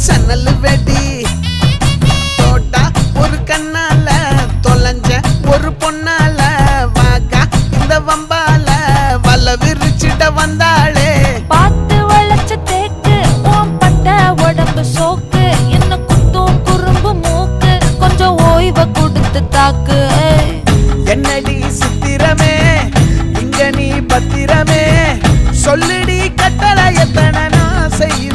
சன்னல் வெடி தோட்டா ஒரு கண்ணால தொலைஞ்ச ஒரு பொண்ணால வாக்கா இந்த வம்பால வல விரிச்சிட வந்தாளே பார்த்து வளைச்ச தேக்கு ஓம் பட்ட உடம்பு சோக்கு என்ன குத்தும் குறும்பு மூக்கு கொஞ்சம் ஓய்வை கொடுத்து தாக்கு என்னடி சித்திரமே இங்க நீ பத்திரமே சொல்லுடி கட்டளை எத்தனை நான் செய்வேன்